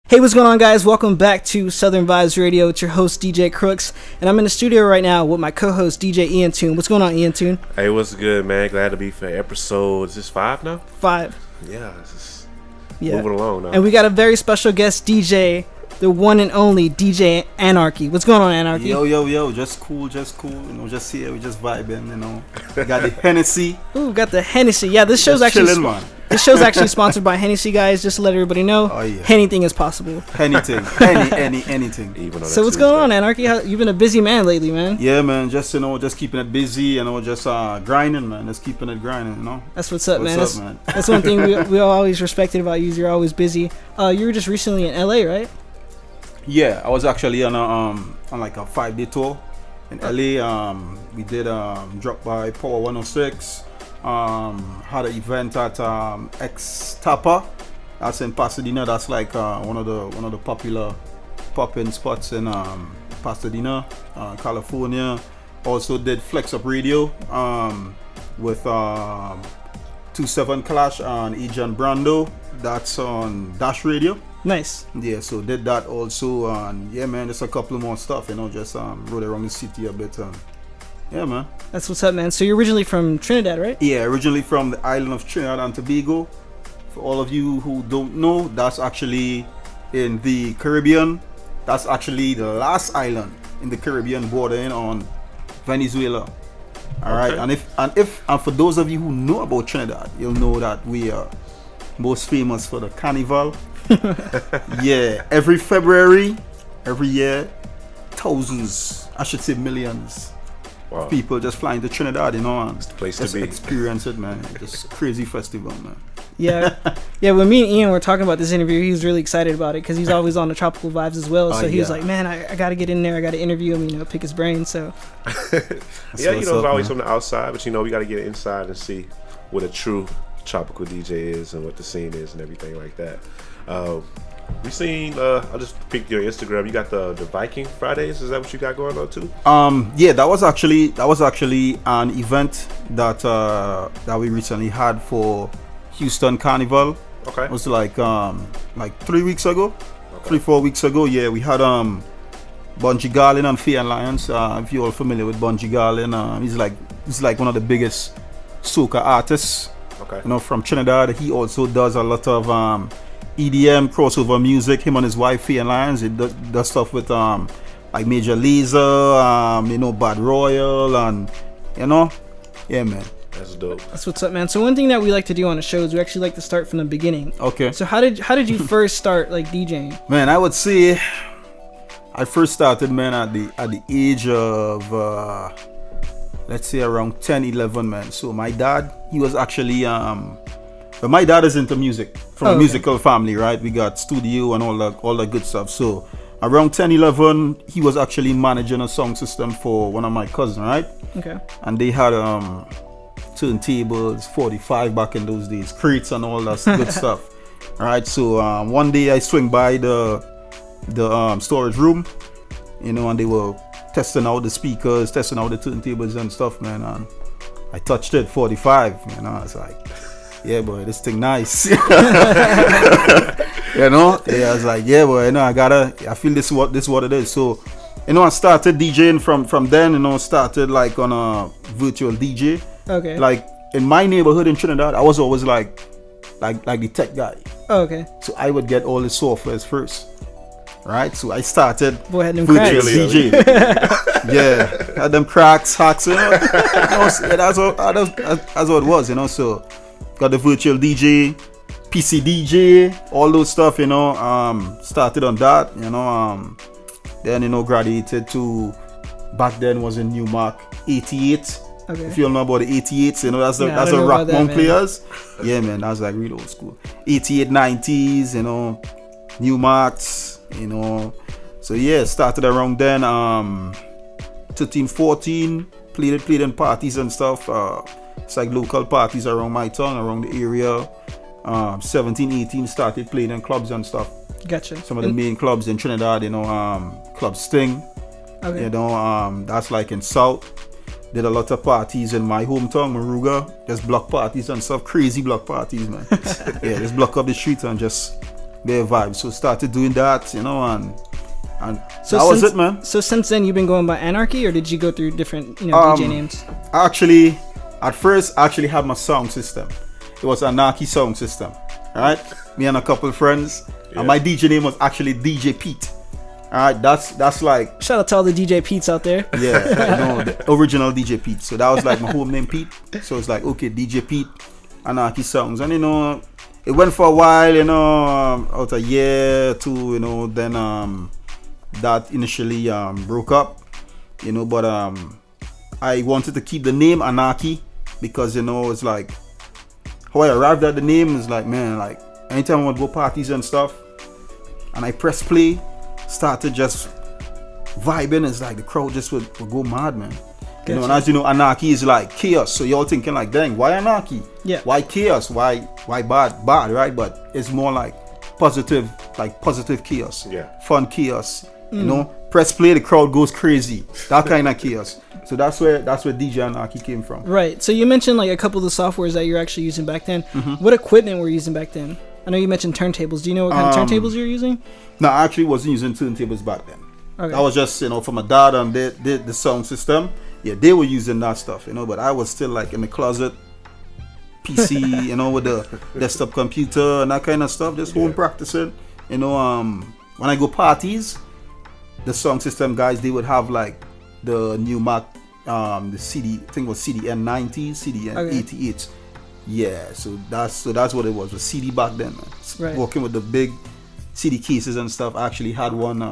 Hey, what's going on, guys? Welcome back to Southern Vibez Radio. It's your host, DJ Krooks, and I'm in the studio right now with my co-host, DJ Iantune. What's going on, Iantune? Hey, what's good, man? Glad to be for episode, is this 5 now? 5. Yeah, this is moving along now. And we got a very special guest, DJ, the one and only DJ Anarchy. What's going on, Anarchy? Yo, just cool, just here, we just vibing, We got the Hennessy. Ooh, got the Hennessy. Yeah, this show's just actually... chilling, man. This show's actually sponsored by Hennessy, guys. Just to let everybody know, Hennything is possible. Anything. Even so what's going on, Anarchy? You've been a busy man lately, man. Yeah, man. Just just keeping it busy, just grinding, man. Just keeping it grinding, That's what's up, man. That's one thing we always respected about you. You're always busy. You were just recently in LA, right? Yeah, I was actually on like a 5-day tour in LA. We did drop by Power 106. Had an event at X Tapa. That's in Pasadena. That's like one of the popular pop-in spots in Pasadena, California. Also did Flex Up Radio with 27 Clash and Agent Brando. That's on Dash Radio. Nice. Yeah, so did that also, and yeah, man, just a couple more stuff, just rode around the city a bit. Yeah, man. That's what's up, man. So you're originally from Trinidad, right? Yeah, originally from the island of Trinidad and Tobago. For all of you who don't know, that's actually in the Caribbean. That's actually the last island in the Caribbean bordering on Venezuela. All right, and for those of you who know about Trinidad, you'll know that we are most famous for the carnival. Yeah, every February, every year, thousands, I should say millions. Wow. People just flying to Trinidad, and it's the place just to be. Experience it, man. Just crazy festival, man. Yeah. When me and Ian were talking about this interview, he was really excited about it because he's always on the Tropical Vibes as well. So he was like, man, I got to get in there. I got to interview him, pick his brain. So yeah, it's always from the outside, but we got to get inside and see what a true tropical DJ is and what the scene is and everything like that. We seen I just picked your Instagram. You got the Viking Fridays. Is that what you got going on too? Yeah, that was actually an event that we recently had for Houston Carnival. Okay. It was like 3 weeks ago. Okay. 3-4 weeks ago. Yeah, we had Bungie Garlin and Faye and Lions. If you're all familiar with Bungie Garlin, he's like one of the biggest soca artists. Okay. From Trinidad. He also does a lot of EDM crossover music. Him and his wife Faye and Lions. He does stuff with like Major Lazer, Bad Royal, and yeah, man. That's dope. That's what's up, man. So one thing that we like to do on the show is we actually like to start from the beginning. Okay. So how did you first start like DJing? Man, I would say I first started, man, at the age of let's say around 10, 11, man. So my dad, he was actually but my dad is into music from a musical family, right? We got studio and all that good stuff. So around 10, 11, he was actually managing a sound system for one of my cousins, right? Okay. And they had turntables, 45 back in those days, crates and all that good stuff. All right. So one day I swing by the storage room, and they were testing out the speakers, testing out the turntables and stuff, man. And I touched it, 45, man. I was like, yeah, boy, this thing nice. Yeah, I was like, yeah, boy, I feel this is what it is. So, I started DJing from then, started like on a virtual DJ. Okay. Like in my neighborhood in Trinidad, I was always like the tech guy. Oh, okay. So I would get all the softwares first. Right, so I started virtual DJ. Yeah, had them cracks, hacks, that's what it was, So got the virtual DJ, PC DJ, all those stuff, started on that, then graduated to, back then was in Newmark 88. Okay. If you don't know about the 88s, that's the rock mount players. Yeah, man, that's like real old school. 88, 90s, Newmarks. So yeah, started around then 13, 14, played in parties and stuff. It's like local parties around my town, around the area. 17, 18, started playing in clubs and stuff. Gotcha. Some of the main clubs in Trinidad, Club Sting. Okay. That's like in South. Did a lot of parties in my hometown, Moruga. Just block parties and stuff, crazy block parties, man. Yeah, just block up the streets and just bare vibes. So started doing that, you know, and so that was it, man. So since then, you've been going by Anarchy, or did you go through different, you know, DJ names? Actually, at first, I actually had my sound system. It was Anarchy sound system. All right, me and a couple of friends, and my DJ name was actually DJ Pete. All right, that's like, shout out to all the DJ Pete's out there. Yeah, you know, the original DJ Pete. So that was like my home name, Pete. So it's like, okay, DJ Pete, Anarchy Songs, and you know, it went for a while, you know, out a year or two, you know, then that initially broke up, you know, but I wanted to keep the name Anarchy because, you know, it's like how I arrived at the name is like, man, like anytime I want to go parties and stuff, and I press play, started just vibing, it's like the crowd just would go mad, man. You know, and as you know, Anarchy is like chaos. So y'all thinking like, dang, why Anarchy? Yeah. Why chaos? Why bad, right? But it's more like positive chaos. Yeah. Fun chaos. You know, press play, the crowd goes crazy. That kind of chaos. So that's where DJ Anarchy came from. Right. So you mentioned like a couple of the softwares that you're actually using back then. What equipment were you using back then? I know you mentioned turntables. Do you know what kind of turntables you're using? No, I actually wasn't using turntables back then. Okay. That was just, you know, for my dad and the sound system. Yeah, they were using that stuff, you know, but I was still like in the closet, PC, you know, with the desktop computer and that kind of stuff, just home practicing. You know, when I go parties, the sound system guys, they would have like the new Mac, the CD, I think it was CDN 90, CDN 88. Yeah, so that's what it was CD back then, man. Right. Working with the big CD cases and stuff. I actually had one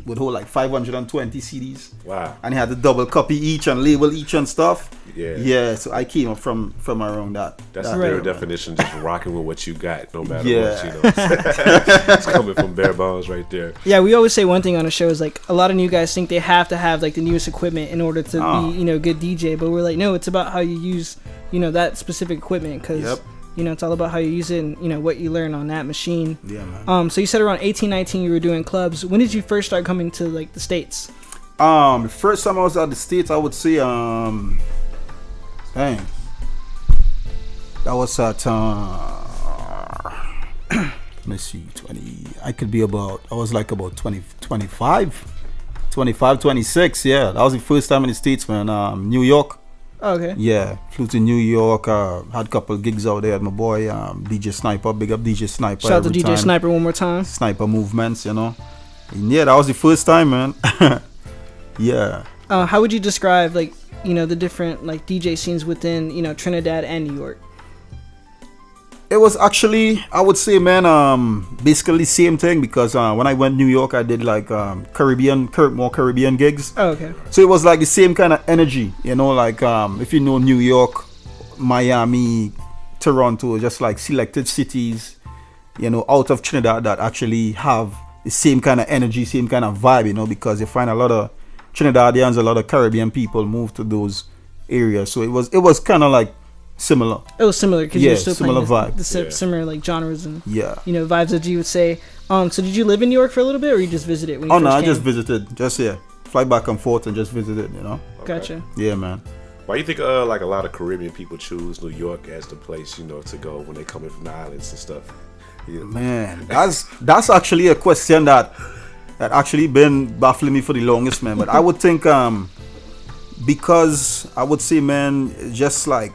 would hold like 520 CDs. Wow. And he had to double copy each and label each and stuff. Yeah. Yeah, so I came up from around that. That's that their definition, just rocking with what you got, no matter what, you know. It's coming from bare bones right there. Yeah, we always say one thing on the show is like a lot of new guys think they have to have like the newest equipment in order to be, you know, a good DJ. But we're like, no, it's about how you use, you know, that specific equipment because, you know, it's all about how you use it and, you know, what you learn on that machine. Yeah, man. So you said around 18, 19 you were doing clubs. When did you first start coming to like the States? The first time I was at the States, I would say, dang, that was at, let me see, 20, I could be about, I was like about 25, 26, yeah. That was the first time in the States, man. New York. Oh, okay. Yeah, flew to New York, had a couple of gigs out there with my boy, DJ Sniper, big up DJ Sniper. Shout out to DJ Sniper one more time. Sniper Movements, you know. And yeah, that was the first time, man. Yeah. How would you describe, like, you know, the different, like, DJ scenes within, you know, Trinidad and New York? It was actually, I would say, man, basically the same thing because when I went to New York, I did like more Caribbean gigs. Oh, okay. So it was like the same kind of energy, you know, like if you know New York, Miami, Toronto, just like selected cities, you know, out of Trinidad that actually have the same kind of energy, same kind of vibe, you know, because you find a lot of Trinidadians, a lot of Caribbean people move to those areas. So it was kind of like similar. It was similar because you're still similar playing vibe. Similar like genres and you know, vibes that you would say. So did you live in New York for a little bit, or you just visited when you first I came? just visited, fly back and forth and just visited, you know. Gotcha. Yeah, man. Why do you think like a lot of Caribbean people choose New York as the place, you know, to go when they come in from the islands and stuff? Yeah. Man, that's actually a question that actually been baffling me for the longest, man. But I would think because I would say, man, just like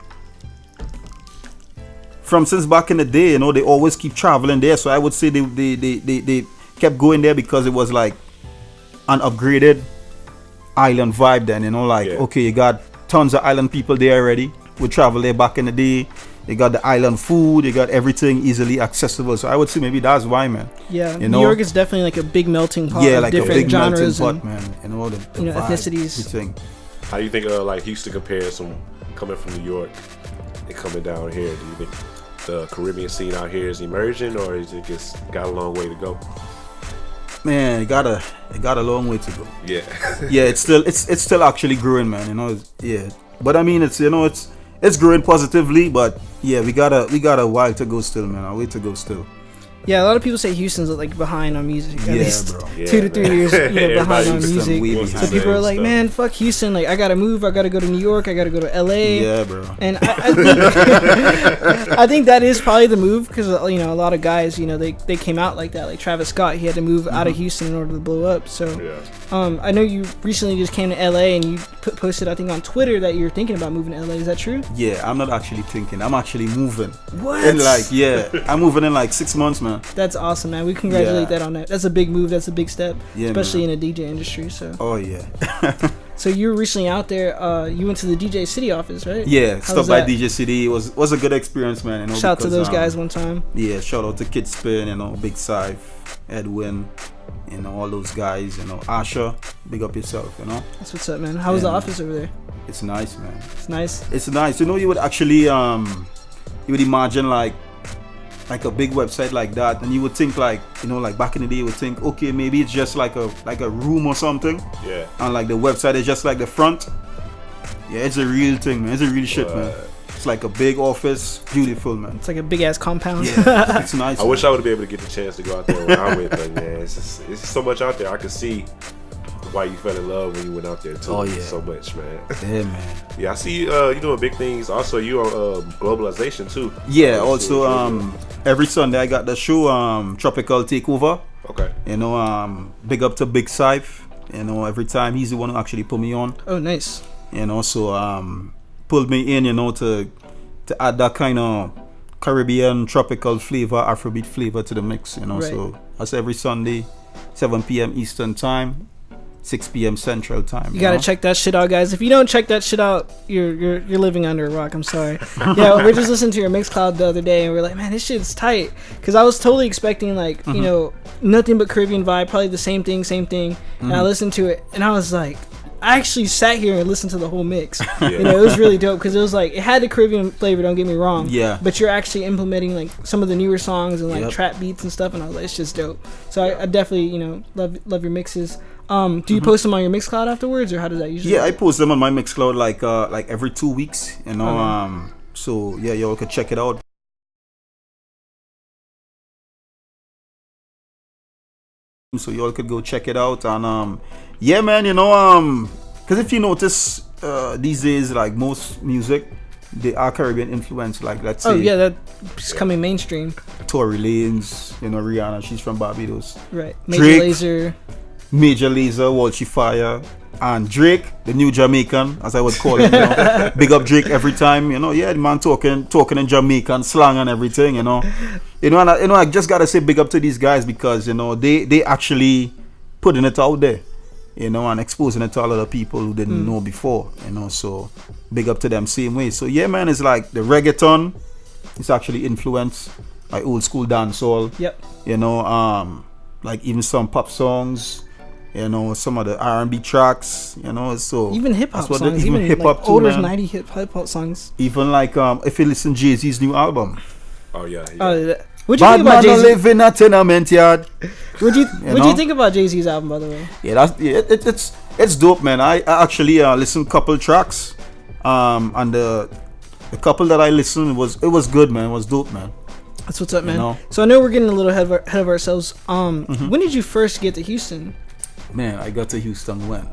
since back in the day, you know, they always keep traveling there. So I would say they kept going there because it was like an upgraded island vibe then, you know, like, okay, you got tons of island people there already. We travel there back in the day. You got the island food, you got everything easily accessible. So I would say maybe that's why, man. Yeah, New York is definitely like a big melting pot of like different a big genres melting pot, man. You know, the vibe, ethnicities. Everything. How do you think like Houston compares from coming from New York and coming down here? Do you think the Caribbean scene out here is emerging, or is it just got a long way to go? Man, it got a long way to go. Yeah. Yeah, it's still actually growing, man. You know, yeah. But I mean, it's growing positively, but yeah, we got a while to go still, man. A way to go still. Yeah, a lot of people say Houston's like behind on music. At least bro. 2 to 3 years behind on music. So people are like, stuff. man, fuck Houston. Like, I gotta move. I gotta go to New York. I gotta go to LA. Yeah, bro. And I think that is probably the move because a lot of guys, they came out like that. Like Travis Scott, he had to move out of Houston in order to blow up. So, I know you recently just came to LA and you posted, I think, on Twitter that you're thinking about moving to LA. Is that true? Yeah, I'm not actually thinking. I'm actually moving. What? And I'm moving in like 6 months, man. That's awesome, man. We congratulate that on that. That's a big move. That's a big step, especially man. in the DJ industry. So. Oh yeah. So you were recently out there. You went to the DJ City office, right? Yeah, stopped by DJ City. It was a good experience, man. Shout out to those guys one time. Yeah, shout out to Kid Spin, Big Scythe, Edwin, all those guys, Asha, big up yourself, That's what's up, man. How was the office over there? It's nice, man. It's nice. It's nice. You would actually you would imagine like a big website like that, and you would think like back in the day you would think, okay, maybe it's just like a room or something. Yeah. And like the website is just like the front. Yeah, it's a real thing, man. It's a real shit, man. It's like a big office, beautiful, man. It's like a big ass compound. Yeah, it's nice. I wish I would be able to get the chance to go out there when I went, but man, it's so much out there. I could see why you fell in love when you went out there too. Oh yeah, so much, man. Yeah, man. Yeah, I see you doing big things. Also, you on globalization too. Yeah. Also, every Sunday I got the show Tropical Takeover. Okay. Big up to Big Scythe. Every time he's the one who actually put me on. Oh, nice. So pulled me in, to add that kind of Caribbean tropical flavor, Afrobeat flavor to the mix. Right. So that's every Sunday, 7 p.m. Eastern time. 6 p.m. Central time. You gotta check that shit out, guys. If you don't check that shit out, you're living under a rock. I'm sorry. Yeah, we're just listening to your Mixcloud the other day, and we're like, man, this shit's tight. Because I was totally expecting like, nothing but Caribbean vibe, probably the same thing. And I listened to it, and I was like, I actually sat here and listened to the whole mix. Yeah. It was really dope because it was like it had the Caribbean flavor. Don't get me wrong. Yeah. But you're actually implementing like some of the newer songs and like trap beats and stuff, and I was like, it's just dope. So I definitely love your mixes. Do you post them on your Mixcloud afterwards, or how does that usually? Yeah, I post them on my Mixcloud like every 2 weeks. So yeah, y'all could check it out. So y'all could go check it out, and yeah, man, because if you notice these days, like most music, they are Caribbean influence. Like let's say, that's coming mainstream. Tory Lanez, Rihanna, she's from Barbados. Right, Major Lazer, Walshy Fire, and Drake, the new Jamaican, as I would call him. Big up Drake every time. The man talking in Jamaican slang and everything. And I just gotta say big up to these guys because they actually putting it out there, and exposing it to a lot of people who didn't know before. So big up to them same way. So yeah, man, it's like the reggaeton. It's actually influenced by old school dancehall. Yep. Like even some pop songs. Some of the R&B tracks, so even hip hop songs, even hip hop like too, older man. 90s hip hop songs. Even like if you listen to Jay-Z's new album. Oh yeah. What'd you think about Jay-Z? Live in a tenement yard. What'd you think about Jay-Z's album, by the way? Yeah, it's dope, man. I actually listened a couple tracks, and the couple that I listened it was good, man. It was dope, man. That's what's up, man. So I know we're getting a little ahead of ourselves. When did you first get to Houston? Man, I got to Houston when?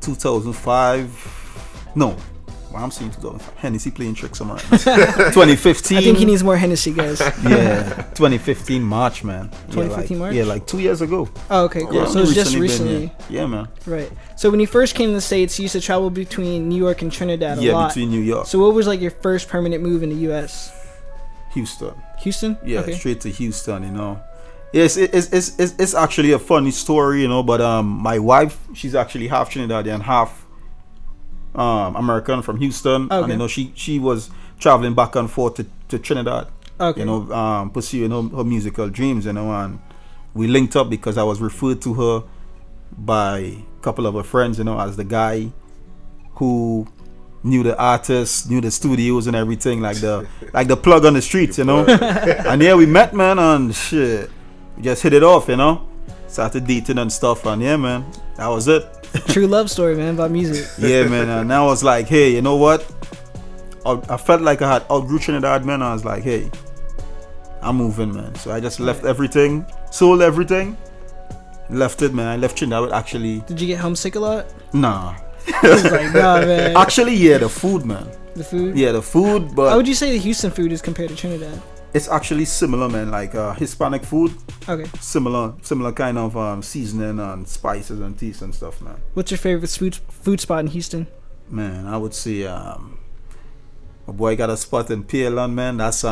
2005. No. Well, I'm saying 2005. Hennessy playing tricks somewhere. 2015. I think he needs more Hennessy, guys. Yeah. 2015 March, man. 2015 March? Yeah, like 2 years ago. Oh, okay, cool. Yeah, so it's just recently. Yeah, man. Right. So when you first came to the States, you used to travel between New York and Trinidad a lot. Yeah, between New York. So what was like your first permanent move in the U.S.? Houston. Houston? Yeah, okay. Straight to Houston, Yes, it's actually a funny story, but my wife, she's actually half Trinidadian, half American from Houston. Okay. And she was traveling back and forth to Trinidad. Okay. Pursuing her musical dreams, and we linked up because I was referred to her by a couple of her friends, as the guy who knew the artists, knew the studios and everything, like the plug on the streets, And yeah, we met, man, and shit, we just hit it off, started dating and stuff, and yeah, man, that was it. True love story, man, about music. Yeah, man, and I was like, hey, you know what, I felt like I had outgrew Trinidad, man. I was like, hey, I'm moving, man. So I just left everything, sold everything, left it, man. I left Trinidad actually. Did you get homesick a lot? Nah. I was like, nah, man. Actually, yeah, the food, man. The food? Yeah, the food, but... How would you say the Houston food is compared to Trinidad? It's actually similar, man. Like Hispanic food. Okay. Similar kind of seasoning and spices and teas and stuff, man. What's your favorite food spot in Houston? Man, I would say my boy got a spot in PLN, man. That's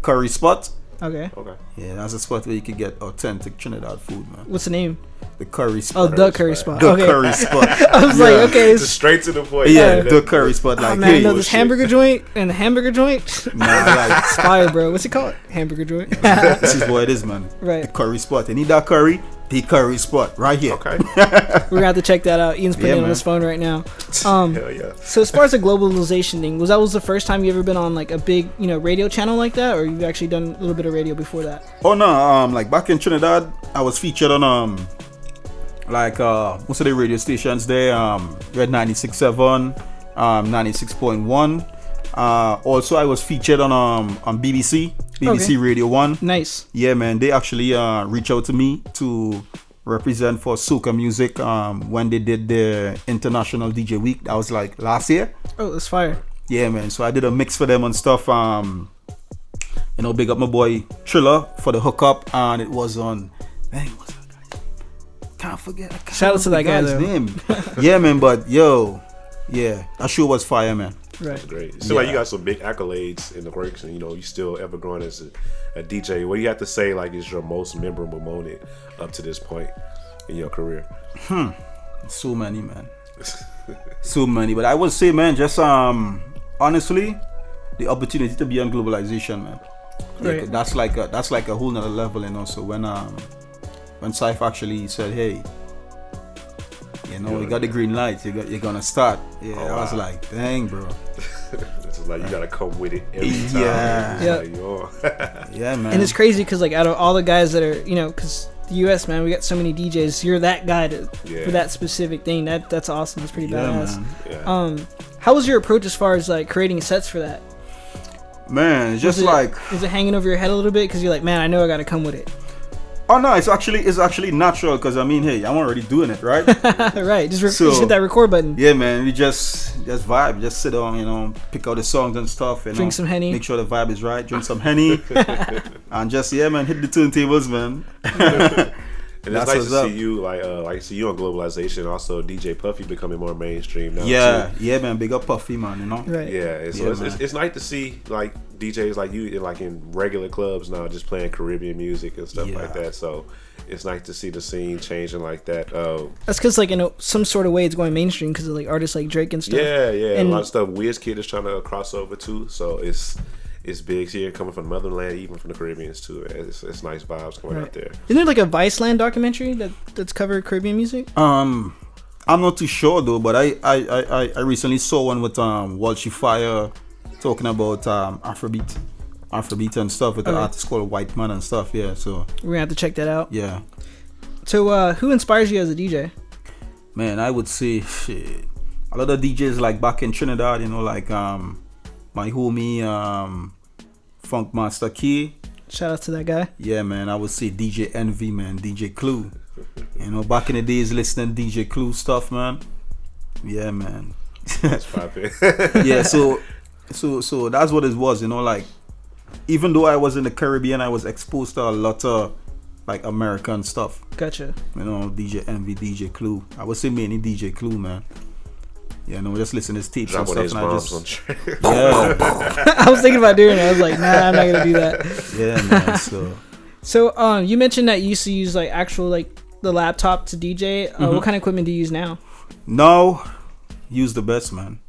curry spot. Okay. Yeah, that's a spot where you can get authentic Trinidad food, man. What's the name? The curry spot. Oh, the curry spot. The curry spot. I was like, okay. Just straight to the point. Yeah, the curry spot. Like, man, no, this hamburger joint and the hamburger joint. Man, like, it's fire, bro. What's it called? Hamburger joint. This is what it is, man. Right. The curry spot. You need that curry? The curry spot right here. Okay. We're gonna have to check that out. Ian's putting it on his phone right now. Hell yeah. So as far as the globalization thing, was the first time you ever been on like a big, radio channel like that, or you've actually done a little bit of radio before that? Oh no, like back in Trinidad, I was featured on most of the radio stations there, Red 96.7, 96.1. Also I was featured on BBC Radio 1. Nice. Yeah, man, they actually reached out to me to represent for soca music when they did the International DJ Week. That was like last year. Oh, that's fire. Yeah, man, so I did a mix for them and stuff. Big up my boy Triller for the hookup, and it was on, man, what's that guy? Can't forget. Shout out to that guy though. Name. Yeah, man, but yo, yeah, that show was fire, man. Right. That's great. It seems like you got some big accolades in the works, and you still ever growing as a DJ. What do you have to say like is your most memorable moment up to this point in your career? So many, man. So many, but I would say, man, just honestly, the opportunity to be on globalization, man. Right. Yeah, that's like a whole nother level, So when Syph actually said, hey, you got the green light, you're gonna start. Yeah, I was like, dang, bro. It's like you gotta come with it every time. Yeah. Yeah, man. And it's crazy because like out of all the guys that are, because the US, man, we got so many DJs. You're that guy for that specific thing. That's awesome. That's pretty badass. Man. Yeah. How was your approach as far as like creating sets for that? Man, it's just is it hanging over your head a little bit because you're like, man, I know I gotta come with it? Oh no, it's actually natural because I mean, hey, I'm already doing it, right? Right, just hit that record button. Yeah, man, we just vibe, just sit on, pick out the songs and stuff, drink some Henny, make sure the vibe is right, drink some Henny, and just man, hit the turntables, man. And it's nice to see you see you on globalization. Also, DJ Puffy becoming more mainstream now. Yeah, too. Yeah, man, big up Puffy, man. Right. Yeah, so it's nice to see like DJs like you in regular clubs now, just playing Caribbean music and stuff like that. So it's nice to see the scene changing like that. That's because like in some sort of way it's going mainstream because of like artists like Drake and stuff. Yeah, and a lot of stuff. Wizkid is trying to cross over too, so it's big here, coming from the motherland, even from the Caribbeans too. It's nice vibes coming out there. Isn't there like a Viceland documentary that's covered Caribbean music? I'm not too sure though, but I recently saw one with Walshy Fire talking about Afrobeat and stuff with an artist called White Man and stuff. Yeah, so we're gonna have to check that out. Yeah. So who inspires you as a DJ? Man, I would say a lot of DJs like back in Trinidad, like my homie Funk Master Key. Shout out to that guy. Yeah, man, I would say DJ Envy, man, DJ Clue. Back in the days listening DJ Clue stuff, man. Yeah, man. That's poppin'. Yeah, so that's what it was, like even though I was in the Caribbean, I was exposed to a lot of like American stuff. Gotcha. DJ Envy, DJ Clue. I would say mainly DJ Clue, man. Yeah, just listen to his tapes and stuff. And I was thinking about doing it. I was like, nah, I'm not gonna do that. Yeah, man. So you mentioned that you used to use like actual like the laptop to DJ. What kind of equipment do you use now? Now, use the best, man.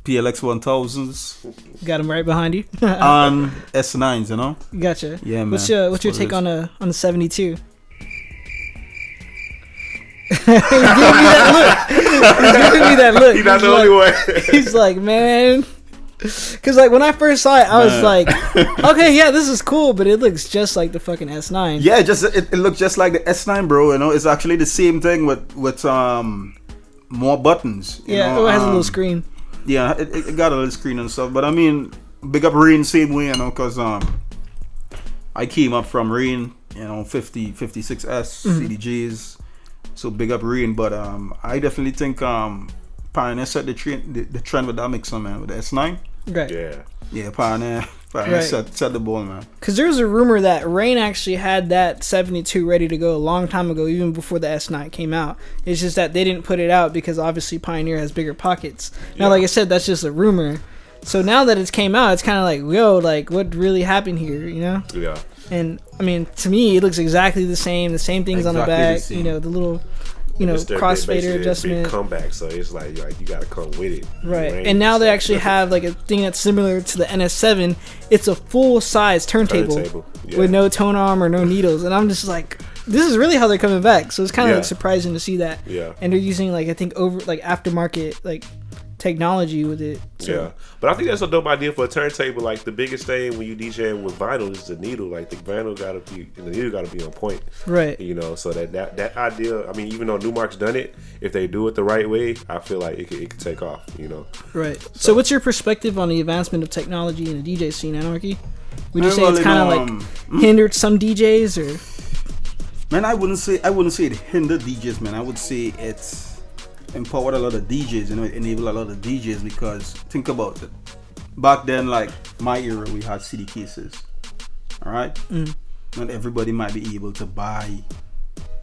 PLX 1000s. Got them right behind you. And S9s, Gotcha. Yeah, man. What's your take on the 72? He's giving me that look. He's not the only one. He's like, man. Because like when I first saw it, I was like, okay, yeah, this is cool, but it looks just like the fucking S9. Yeah, it looks just like the S9, bro. It's actually the same thing with more buttons. It has a little screen. Yeah, it got a little screen and stuff. But I mean, big up Rain same way, because I came up from Rain, 50, 56S, CDJs. So big up Rain. But I definitely think Pioneer set the trend with that mixer, man, with the S9. Right. Yeah, Pioneer set the ball, man. Because there's a rumor that Rain actually had that 72 ready to go a long time ago, even before the S9 came out. It's just that they didn't put it out because obviously Pioneer has bigger pockets. Now, like I said, that's just a rumor. So now that it's came out, it's kind of like, yo, like, what really happened here, you know? Yeah. And, I mean, to me, it looks exactly the same things on the back, the little... crossfader adjustment. Big comeback, so it's like you gotta come with it. Right. And now they actually have like a thing that's similar to the NS7. It's a full size turntable. With no tone arm or no needles. And I'm just like, this is really how they're coming back. So it's kind of like surprising to see that. Yeah. And they're using like, I think aftermarket like technology with it. So. But I think that's a dope idea for a turntable. Like the biggest thing when you DJing with vinyl is the needle. Like the needle gotta be on point. Right. So that idea, I mean, even though Newmark's done it, if they do it the right way, I feel like it could take off, Right. So what's your perspective on the advancement of technology in the DJ scene, Anarchy? Would you say it's kind of like hindered some DJs or? Man, I wouldn't say it hindered DJs, man. I would say it's empowered a lot of DJs, enable a lot of DJs, because think about it. Back then, like my era, we had CD cases. All right? Not everybody might be able to buy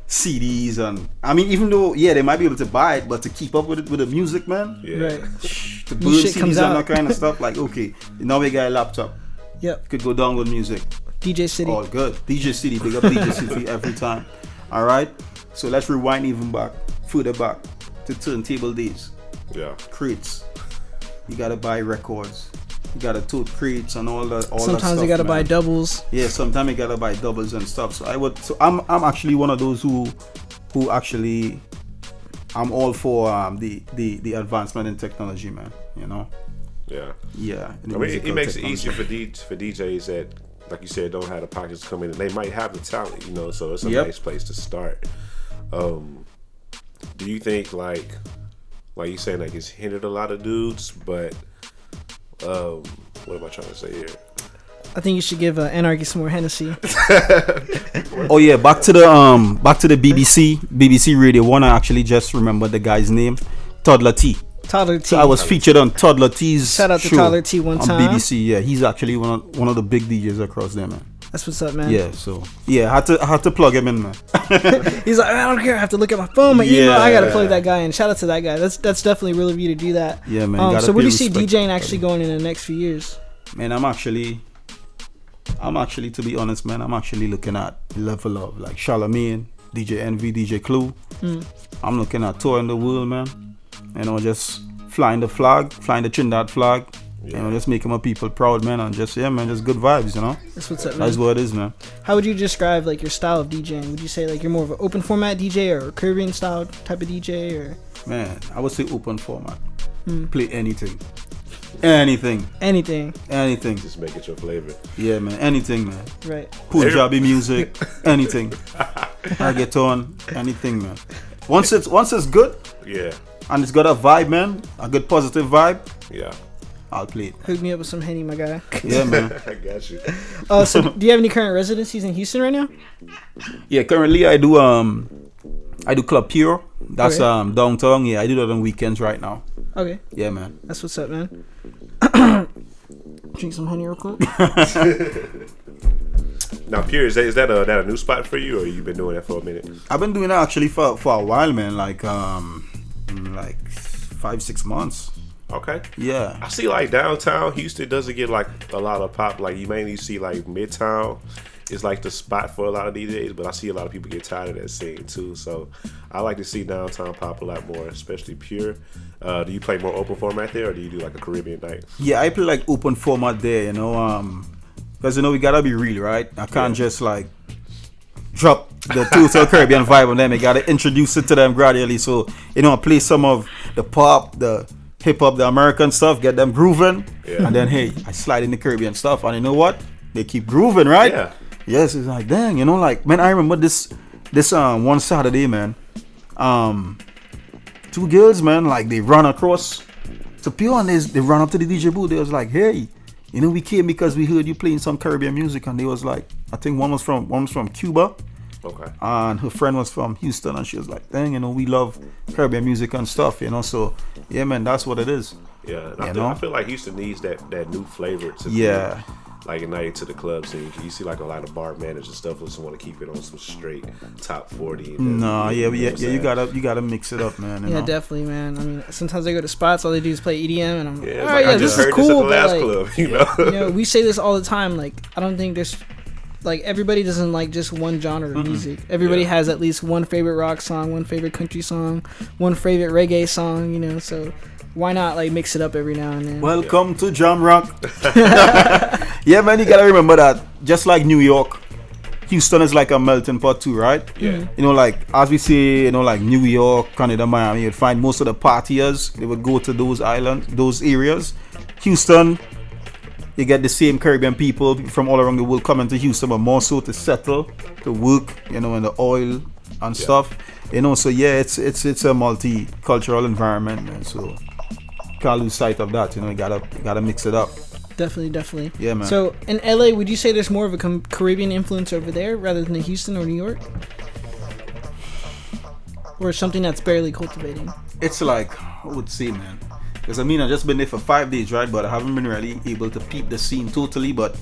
CDs, and I mean, even though they might be able to buy it, but to keep up with it with the music, man, right? To burn CDs and that kind of stuff, like okay, now we got a laptop. Yep. Could go download music. DJ City. All good. DJ City, big up DJ City every time. All right. So let's rewind even further back to turntable days. Yeah. Crates. You gotta buy records. You gotta tote crates and all that stuff. Sometimes you gotta buy doubles. Yeah, sometimes you gotta buy doubles and stuff. So I'm actually one of those who actually I'm all for the advancement in technology, man. Yeah. Yeah. I mean, it makes it easier for DJs that, like you said, don't have the pockets to come in, and they might have the talent, so it's a nice place to start. Do you think like you saying like it's hindered a lot of dudes, but what am I trying to say here? I think you should give Anarchy some more Hennessy. Oh yeah, back to the BBC Radio 1. I actually just remembered the guy's name, Toddler T. So I was featured on Toddler T's shout out to Toddler T one time on BBC. Yeah, he's actually one of the big DJs across there, man. That's what's up, man. Yeah, so I had to plug him in, man. He's like, I don't care. I have to look at my phone, my email. I gotta plug that guy in. Shout out to that guy. That's definitely real of you to do that. Yeah, man. So where do you see DJing actually going in the next few years? Man, I'm actually, to be honest, man, I'm actually looking at level of like Charlemagne, DJ Envy, DJ Clue. I'm looking at touring the world, man. Just flying the Trinidad flag. Just making my people proud, man, and just just good vibes, That's what's up, man. That's what it is, man. How would you describe like your style of DJing? Would you say like you're more of an open format DJ or a Caribbean style type of DJ, or? Man, I would say open format. Play anything. Just make it your flavor. Yeah, man. Anything, man. Right. Punjabi music, anything. Reggaeton, anything, man. Once it's good. Yeah. And it's got a vibe, man. A good positive vibe. Yeah. I'll play it. Hook me up with some Henny, my guy. Yeah, man. I got you. So do you have any current residencies in Houston right now? Yeah, currently I do Club Pure. That's downtown. Yeah, I do that on weekends right now. Okay. Yeah, man. That's what's up, man. Drink some Henny real quick. Now, Pure, is that a new spot for you, or you been doing that for a minute? I've been doing that actually for a while, man. Like 5-6 months. Okay. Yeah. I see like downtown Houston doesn't get like a lot of pop. Like you mainly see like Midtown is like the spot for a lot of DJs, but I see a lot of people get tired of that scene too. So I like to see downtown pop a lot more, especially Pure. Do you play more open format there, or do you do like a Caribbean night? Yeah, I play like open format there, because we gotta be real, right? I can't just like drop the total Caribbean vibe on them. I gotta introduce it to them gradually. So I play some of the pop, the hip hop, the American stuff, get them grooving, and then I slide in the Caribbean stuff, and you know what? They keep grooving, right? Yeah. Yes, it's like dang, man. I remember this one Saturday, man. 2 girls, man, like they run across to Pure, and they run up to the DJ booth. They was like, hey, we came because we heard you playing some Caribbean music, and they was like, I think one was from Cuba. Okay. And her friend was from Houston, and she was like, dang, you know, we love Caribbean music and stuff, you know. So yeah, man, that's what it is. Yeah, and I feel like Houston needs that new flavor to be like united to the club scene. You see like a lot of bar managers and stuff just want to keep it on some straight top 40. You gotta mix it up, man. You know? Definitely, man. I mean, sometimes I go to spots, all they do is play EDM, and I'm like, all right, this is cool. This at the last club, you know, we say this all the time. Like, I don't think there's like everybody doesn't like just one genre of music. Everybody has at least one favorite rock song, one favorite country song, one favorite reggae song, you know, so why not like mix it up every now and then? Welcome to Jam Rock. Yeah, man, you gotta remember that just like New York, Houston is like a melting pot too, right? Yeah. You know, like as we say, you know, like New York, Canada, Miami, you'd find most of the partiers, they would go to those areas. Houston, you get the same Caribbean people from all around the world coming to Houston, but more so to settle, to work, you know, in the oil and stuff. You know, so yeah, it's a multicultural environment, man. So can't lose sight of that. You know, you gotta mix it up. Definitely. Yeah, man. So in LA, would you say there's more of a Caribbean influence over there rather than in Houston or New York, or something that's barely cultivating? It's like, I would say, man. Because I mean, I've just been there for 5 days, right? But I haven't been really able to peep the scene totally. But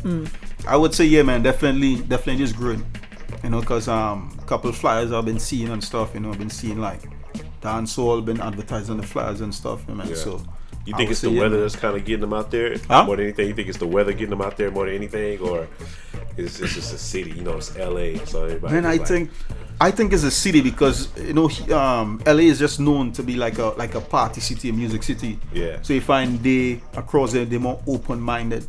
I would say, yeah, man, definitely just growing. You know, because a couple of flyers I've been seeing and stuff. You know, I've been seeing like dancehall been advertised on the flyers and stuff, man. Yeah. So you think it's the weather that's kind of getting them out there more than anything? You think it's the weather getting them out there more than anything, or it's just a city? You know, it's LA, so everybody. Man, I think it's a city because you know LA is just known to be like a party city, a music city. Yeah. So you find across there they're more open-minded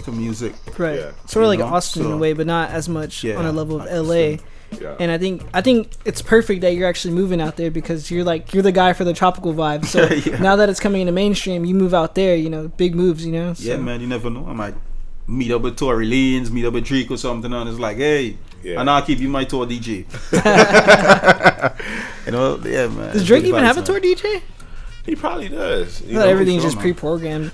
to music. Right. Yeah. Sort of like Austin in a way, but not as much on a level of LA. Yeah. And I think it's perfect that you're actually moving out there because you're the guy for the tropical vibe. So now that it's coming into mainstream, you move out there, you know, big moves, you know. So. Yeah, man, you never know. I might meet up with Tory Lanez, meet up with Drake or something, and it's like, hey, Anarchy, be my tour DJ. You know, yeah, man. Does Drake even have a tour DJ? He probably does. Everything's just pre-programmed.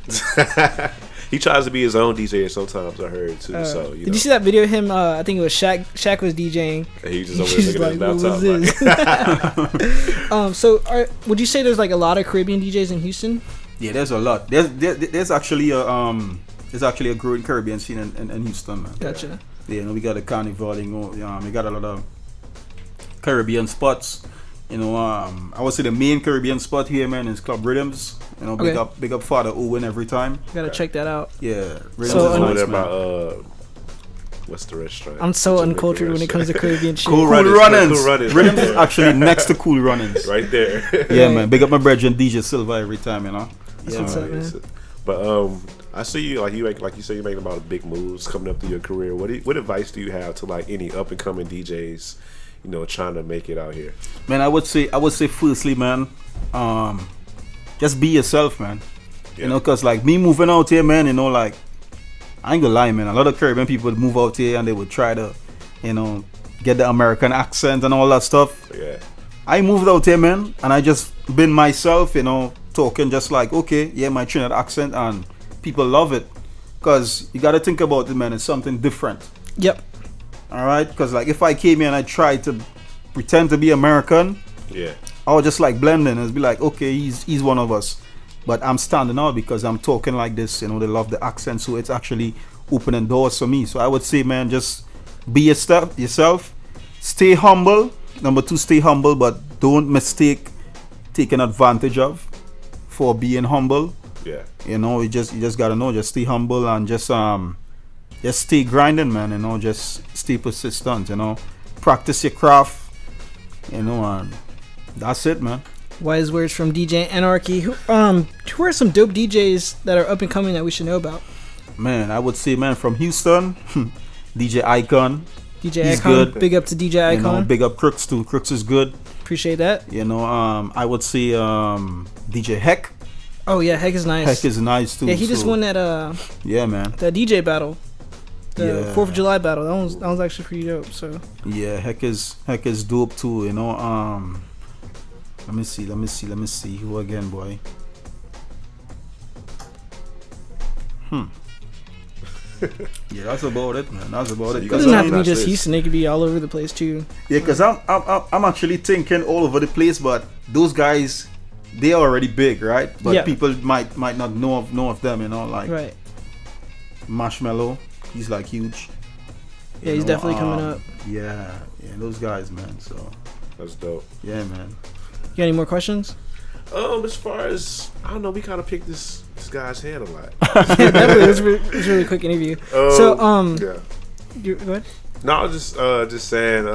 He tries to be his own DJ sometimes, I heard too. Did you see that video of him? I think it was Shaq was DJing. And he just over there looking at his laptop. So would you say there's like a lot of Caribbean DJs in Houston? Yeah, there's a lot. There's actually a growing Caribbean scene in Houston, man. Gotcha. Yeah, you know, we got a carnival, you know, we got a lot of Caribbean spots. You know, I would say the main Caribbean spot here, man, is Club Rhythms. You know, big up Father Owen every time. Gotta check that out. Yeah, Rhythms is nice, man. What's the restaurant? I'm so uncultured when it comes to Caribbean shit. Cool Runnings. Rhythms is actually next to Cool Runnings. Right there. Yeah, man. Big up my brother DJ Silva every time, you know. That's what's up, man. But I see you like you say you're making a lot of big moves coming up through your career. What advice do you have to like any up and coming DJs, you know, trying to make it out here? Man, I would say firstly, man, just be yourself, man. Yeah. You know, cause like me moving out here, man, you know, like I ain't gonna lie, man. A lot of Caribbean people would move out here and they would try to, you know, get the American accent and all that stuff. Yeah. I moved out here, man, and I just been myself, you know, talking just like, okay, yeah, my Trinidad accent, and people love it. Cause you gotta think about it, man. It's something different. Yep. All right. Cause like if I came here and I tried to pretend to be American, yeah, I would just like blend in and be like, okay, he's one of us. But I'm standing out because I'm talking like this, you know, they love the accent, so it's actually opening doors for me. So I would say, man, just be yourself, stay humble. Number 2, stay humble, but don't mistake taking advantage of for being humble. Yeah. You know, you just gotta know, just stay humble and just stay grinding, man, you know, just stay persistent, you know. Practice your craft, you know, and that's it, man. Wise words from DJ Anarchy. Who are some dope DJs that are up and coming that we should know about? Man, I would say, man, from Houston, DJ Icon. DJ He's Icon. good. Big up to DJ Icon. You know, big up Krooks too. Krooks is good. Appreciate that. You know, I would say DJ Heck. Oh yeah, Heck is nice. Heck is nice too. Yeah, he just won that yeah, man. that DJ battle. The 4th of July battle. That was actually pretty dope. So yeah, Heck is dope too, you know. Let me see. Who again, boy? Yeah, that's about it, man. That's about it. It doesn't have to be just Houston. They could be all over the place too. Yeah, because I'm actually thinking all over the place, but those guys, they are already big, right? But people might not know of them, you know, like right. Marshmello, he's like huge. Yeah, he's definitely coming up. Yeah, those guys, man. So that's dope. Yeah, man. You got any more questions? As far as I don't know, we kind of picked this guy's head a lot. Yeah, definitely. It was a really quick interview. Yeah. Go ahead. No, I was just saying.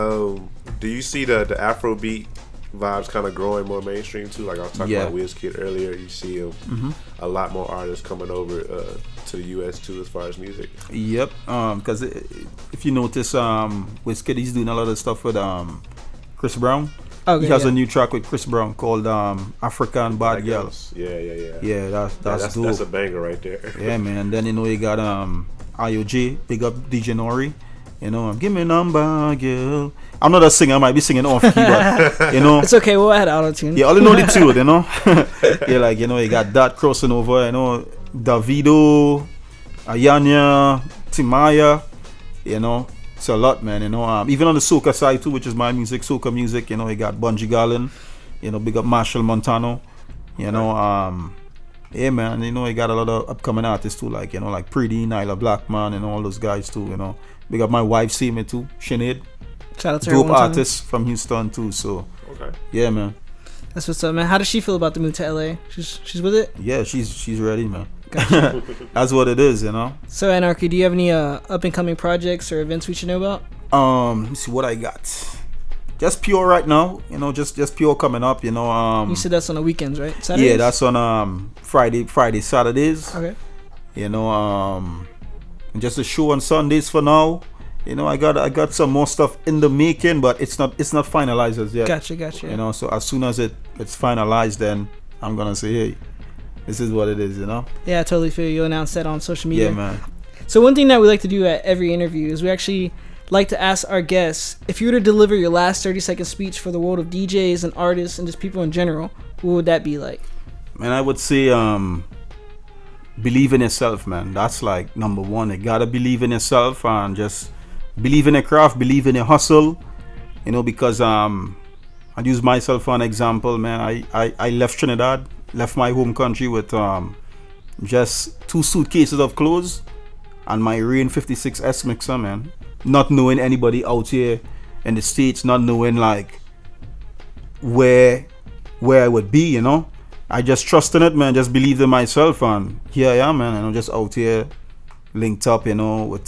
Do you see the Afrobeat vibes kind of growing more mainstream too? Like I was talking about Wizkid earlier. You see a lot more artists coming over to the US too, as far as music. Yep. Because if you notice, Wizkid, he's doing a lot of stuff with Chris Brown. Okay, he has a new track with Chris Brown called African Bad Girl. Yeah, that's dope. That's a banger right there. Yeah, man. Then you got IOJ, big up DJ Nori. You know, give me a number, girl. I'm not a singer, I might be singing off key, but you know. It's okay, we'll add auto-tune. Yeah, I only know the two, you know. Yeah, like, you know, you got that crossing over, you know, Davido, Ayanya, Timaya, you know. It's a lot, man, you know. Even on the soca side too, which is my music, soca music, you know, you got Bungie Garlin, you know, big up Marshall Montano, you know. Yeah, man, you know, you got a lot of upcoming artists too, like, you know, like Pretty, Nyla Blackman, and all those guys too, you know. Big up my wife, see me too, Sinead. Shout out to her. Dope artist from Houston too, so. Okay. Yeah, man. That's what's up, man. How does she feel about the move to LA? She's with it? Yeah, she's ready, man. Gotcha. That's what it is, you know. So Anarchy, do you have any up and coming projects or events we should know about? Let me see what I got. Just pure right now, you know, just pure coming up, you know. You said that's on the weekends, right? Saturdays? Yeah, that's on Friday, Saturdays. Okay. You know, and just a show on Sundays for now. You know, I got some more stuff in the making, but it's not finalized as yet. Gotcha. You know, so as soon as it's finalized, then I'm gonna say, hey, this is what it is, you know. Yeah, I totally feel you. You'll announce that on social media. Yeah, man. So one thing that we like to do at every interview is we actually like to ask our guests, if you were to deliver your last 30-second speech for the world of DJs and artists and just people in general, what would that be like? Man, I would say believe in yourself, man. That's like number one. You gotta believe in yourself and just believe in your craft, believe in your hustle, you know, because I'd use myself for an example, man. I left Trinidad, left my home country with just 2 suitcases of clothes and my Rain 56S mixer, man. Not knowing anybody out here in the States, not knowing like where I would be, you know. I just trust in it, man. Just believed in myself, and here I am, man. And I'm just out here linked up, you know, with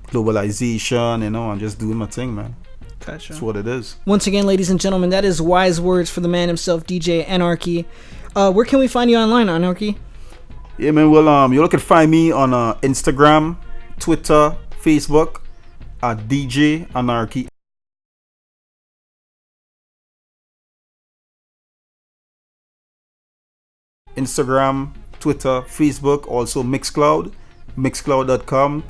globalization, you know, and just doing my thing, man. Gotcha. That's what it is. Once again, ladies and gentlemen, that is wise words for the man himself, DJ Anarchy. Where can we find you online, Anarchy? Yeah, man. Well, you can find me on Instagram, Twitter, Facebook at DJ Anarchy. Instagram, Twitter, Facebook, also Mixcloud, mixcloud.com/.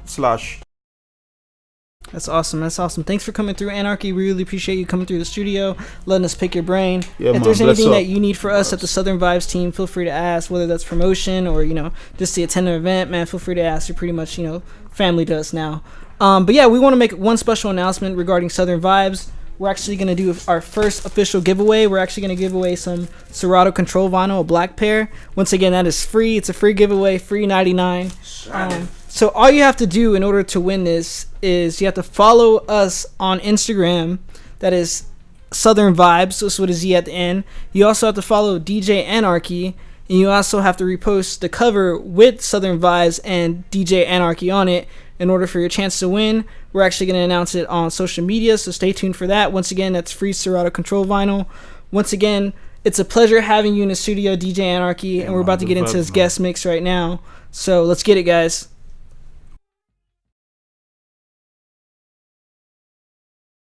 That's awesome. Thanks for coming through, Anarchy. We really appreciate you coming through the studio, letting us pick your brain. Yeah, if there's anything that you need for us at the Southern Vibes team, feel free to ask, whether that's promotion or, you know, just to attend an event, man, feel free to ask. You're pretty much, you know, family to us now. But yeah, we want to make one special announcement regarding Southern Vibes. We're actually going to do our first official giveaway. We're actually going to give away some Serato Control Vinyl, a black pair. Once again, that is free. It's a free giveaway, free 99. So all you have to do in order to win this is you have to follow us on Instagram. That is Southern Vibes, so it's with a Z at the end. You also have to follow DJ Anarchy, and you also have to repost the cover with Southern Vibes and DJ Anarchy on it in order for your chance to win. We're actually going to announce it on social media, so stay tuned for that. Once again, that's free Serato Control Vinyl. Once again, it's a pleasure having you in the studio, DJ Anarchy, and we're about to get into his guest mix right now. So let's get it, guys.